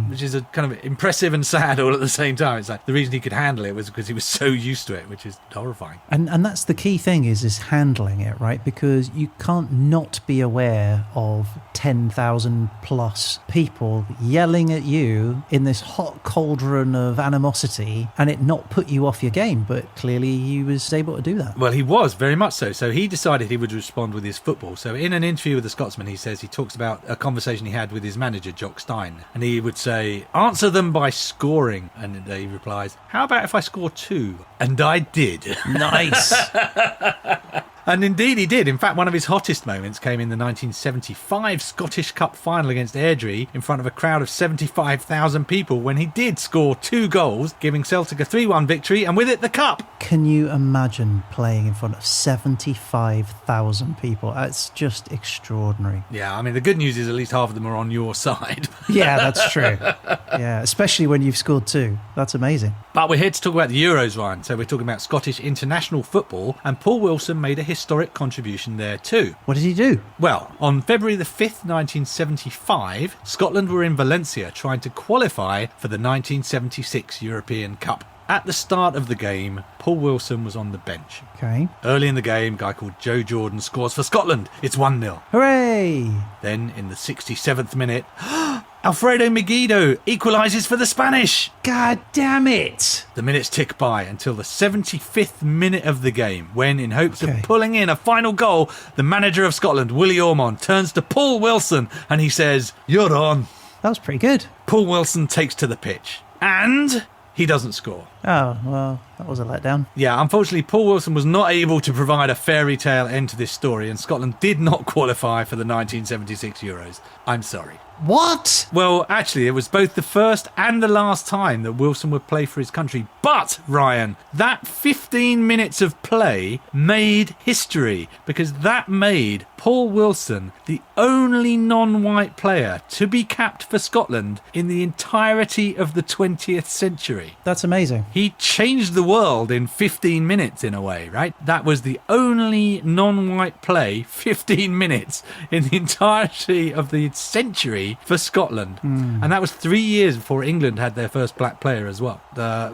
Which is a kind of impressive and sad all at the same time. It's like the reason he could handle it was because he was so used to it, which is horrifying. And that's the key thing is handling it, right? Because you can't not be aware of 10,000 plus people yelling at you in this hot cauldron of animosity and it not put you off your game. But clearly he was able to do that. Well, he was very much so. So he decided he would respond with his football. So in an interview with the Scotsman, he says he talks about a conversation he had with his manager, Jock Stein. And he would say, "Answer them by scoring." And he replies, "How about if I score 2?" And I did. Nice. And indeed he did. In fact, one of his hottest moments came in the 1975 Scottish Cup final against Airdrie in front of a crowd of 75,000 people when he did score 2 goals, giving Celtic a 3-1 victory and with it the cup. Can you imagine playing in front of 75,000 people? That's just extraordinary. Yeah, I mean, the good news is at least half of them are on your side. Yeah, that's true. Yeah, especially when you've scored 2. That's amazing. But we're here to talk about the Euros, Ryan. So we're talking about Scottish international football, and Paul Wilson made a historic contribution there too. What did he do? Well, on February the 5th, 1975, Scotland were in Valencia trying to qualify for the 1976 European Cup. At the start of the game, Paul Wilson was on the bench. Okay. Early in the game, a guy called Joe Jordan scores for Scotland. It's 1-0. Hooray! Then, in the 67th minute, Alfredo Megiddo equalises for the Spanish. God damn it. The minutes tick by until the 75th minute of the game, when, in hopes Okay. of pulling in a final goal, the manager of Scotland, Willie Ormond, turns to Paul Wilson and he says, "You're on." That was pretty good. Paul Wilson takes to the pitch. And he doesn't score. Oh, well, that was a letdown. Yeah, unfortunately, Paul Wilson was not able to provide a fairy tale end to this story, and Scotland did not qualify for the 1976 Euros. I'm sorry. What? Well, actually, it was both the first and the last time that Wilson would play for his country. But, Ryan, that 15 minutes of play made history, because that made Paul Wilson the only non-white player to be capped for Scotland in the entirety of the 20th century. That's amazing. He changed the world in 15 minutes in a way, right? That was the only non-white play, 15 minutes, in the entirety of the century for Scotland. And that was 3 years before England had their first black player as well.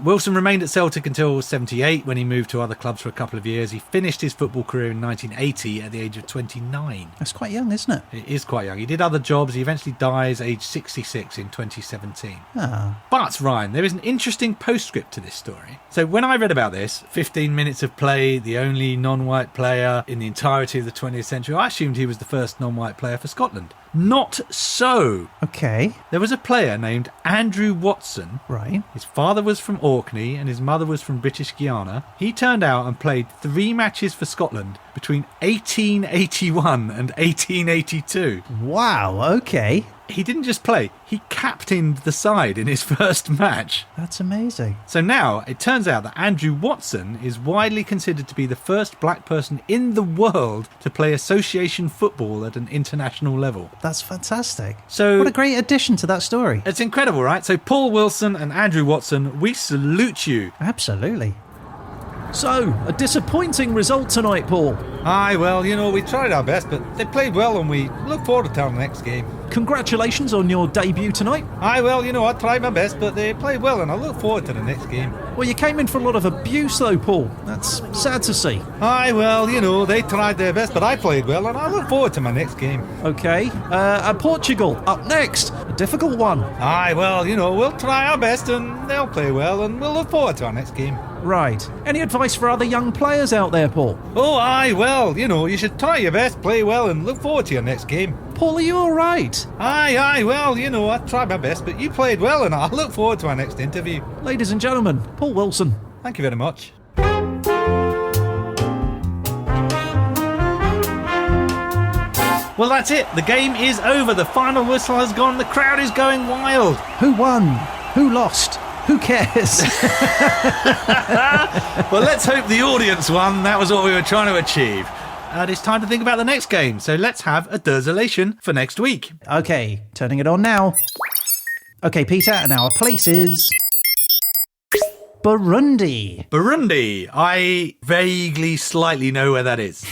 Wilson remained at Celtic until 78 when he moved to other clubs for a couple of years. He finished his football career in 1980 at the age of 29. That's quite young, isn't it? It is quite young. He did other jobs. He eventually dies aged 66 in 2017. Ah, But, Ryan, there is an interesting postscript to this story. So when I read about this, 15 minutes of play, the only non-white player in the entirety of the 20th century, I assumed he was the first non-white player for Scotland. Not so. okay. There was a player named Andrew Watson. Right. His father was from Orkney and his mother was from British Guiana. He turned out and played 3 matches for Scotland between 1881 and 1882. Wow, okay. He didn't just play, he captained the side in his first match. That's amazing. So now it turns out that Andrew Watson is widely considered to be the first black person in the world to play association football at an international level. That's fantastic. So What a great addition to that story. it's incredible, right? So Paul Wilson and Andrew Watson, we salute you. Absolutely. So, a disappointing result tonight, Paul. Aye, well, we tried our best, but they played well and we look forward to our next game. Congratulations on your debut tonight. Aye, well, I tried my best, but they played well and I look forward to the next game. Well, you came in for a lot of abuse, though, Paul. That's sad to see. Aye, well, they tried their best, but I played well and I look forward to my next game. Okay. Portugal, up next. A difficult one. Aye, well, we'll try our best and they'll play well and we'll look forward to our next game. Right. Any advice for other young players out there, Paul? Oh, aye, well, you should try your best, play well and look forward to your next game. Paul, are you all right? Aye, well, I tried my best, but you played well and I look forward to our next interview. Ladies and gentlemen, Paul Wilson. Thank you very much. Well, that's it. The game is over. The final whistle has gone. The crowd is going wild. Who won? Who lost? Who cares? Well, let's hope the audience won. That was what we were trying to achieve. And it's time to think about the next game. So let's have a Derzolation for next week. Okay, turning it on now. Okay, Peter, and our place is Burundi. Burundi. I vaguely, slightly know where that is.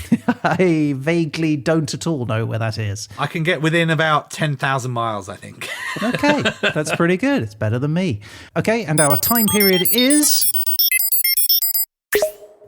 I vaguely don't at all know where that is. I can get within about 10,000 miles, I think. Okay, that's pretty good. It's better than me. Okay, and our time period is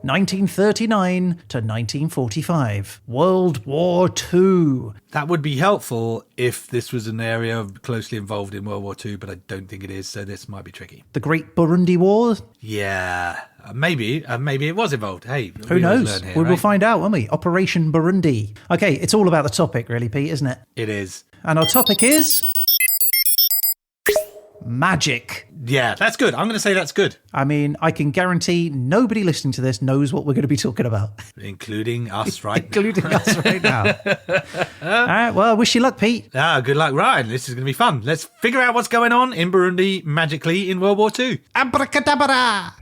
1939 to 1945. World War II. That would be helpful if this was an area closely involved in World War II, but I don't think it is, so this might be tricky. The Great Burundi War. Yeah, maybe it was involved. Hey, Who we always knows? learn here, We will right? find out, won't we? Operation Burundi. Okay, it's all about the topic, really, Pete, isn't it? It is. And our topic is magic. Yeah, that's good. I'm going to say that's good. I mean, I can guarantee nobody listening to this knows what we're going to be talking about, Including us, right? including us right now. All right, well, I wish you luck, Pete. Good luck, Ryan. This is going to be fun. Let's figure out what's going on in Burundi magically in World War II. Abracadabra!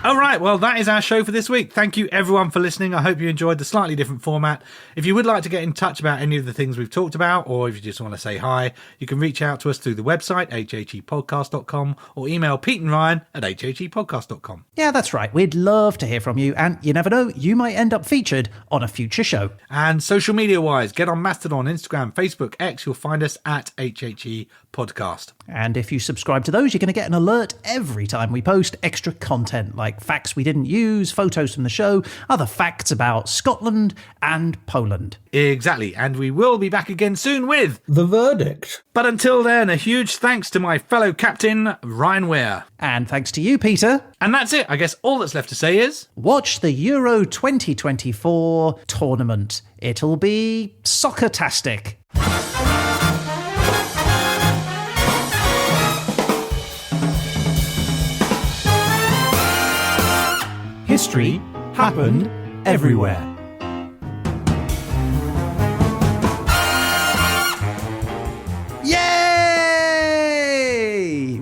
All right, well, that is our show for this week. Thank you, everyone, for listening. I hope you enjoyed the slightly different format. If you would like to get in touch about any of the things we've talked about, or if you just want to say hi, you can reach out to us through the website, hhepodcast.com, or email Pete and Ryan at hhepodcast.com. Yeah, that's right. We'd love to hear from you, and you never know, you might end up featured on a future show. And social media-wise, get on Mastodon, Instagram, Facebook, X. You'll find us at HHE Podcast. And if you subscribe to those, you're going to get an alert every time we post extra content, like facts we didn't use, photos from the show, other facts about Scotland and Poland. Exactly, and we will be back again soon with The Verdict. But until then, a huge thanks to my fellow captain, Ryan Weir. And thanks to you, Peter. And that's it. I guess all that's left to say is... watch the Euro 2024 tournament. It'll be soccer-tastic. History happened everywhere. Yay!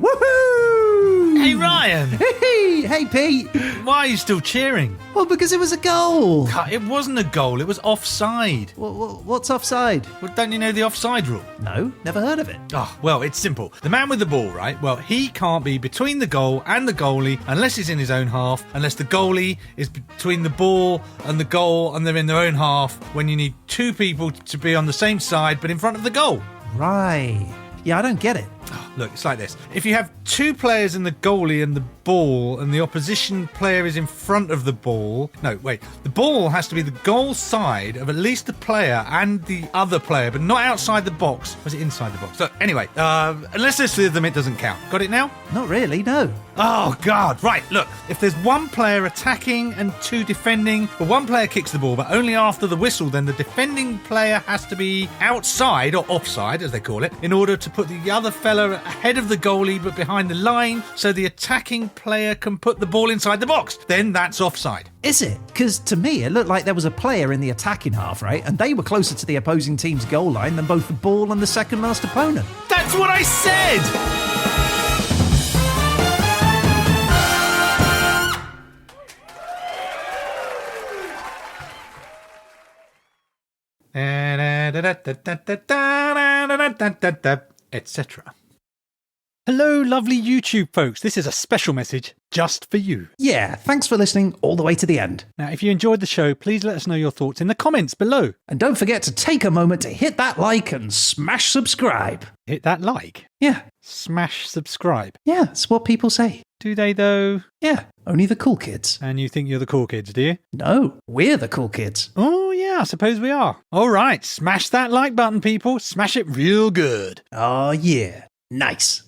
Woohoo! Hey, Ryan! Hey, Pete! Why are you still cheering? Well, because it was a goal. It wasn't a goal, it was offside. What's offside? Well, don't you know the offside rule? No, never heard of it. Oh, well, it's simple. The man with the ball, right? Well, he can't be between the goal and the goalie unless he's in his own half, unless the goalie is between the ball and the goal and they're in their own half, when you need two people to be on the same side but in front of the goal. Right. Yeah, I don't get it. Oh, look, it's like this. If you have two players in the goalie and the ball, and the opposition player is in front of the ball... No, wait. The ball has to be the goal side of at least the player and the other player, but not outside the box. Was it inside the box? So, anyway, unless there's three of them, it doesn't count. Got it now? Not really, no. Oh, God. Right, look. If there's one player attacking and two defending, but one player kicks the ball, but only after the whistle, then the defending player has to be outside, or offside, as they call it, in order to put the other fella ahead of the goalie, but behind the line, so the attacking player can put the ball inside the box. Then that's offside. Is it? Because to me, it looked like there was a player in the attacking half, right? And they were closer to the opposing team's goal line than both the ball and the second last opponent. That's what I said! Etc. Hello, lovely YouTube folks. This is a special message just for you. Yeah, thanks for listening all the way to the end. Now, if you enjoyed the show, please let us know your thoughts in the comments below. And don't forget to take a moment to hit that like and smash subscribe. Hit that like? Yeah. Smash subscribe. Yeah, it's what people say. Do they, though? Yeah, only the cool kids. And you think you're the cool kids, do you? No, we're the cool kids. Oh, yeah, I suppose we are. All right, smash that like button, people. Smash it real good. Oh, yeah. Nice.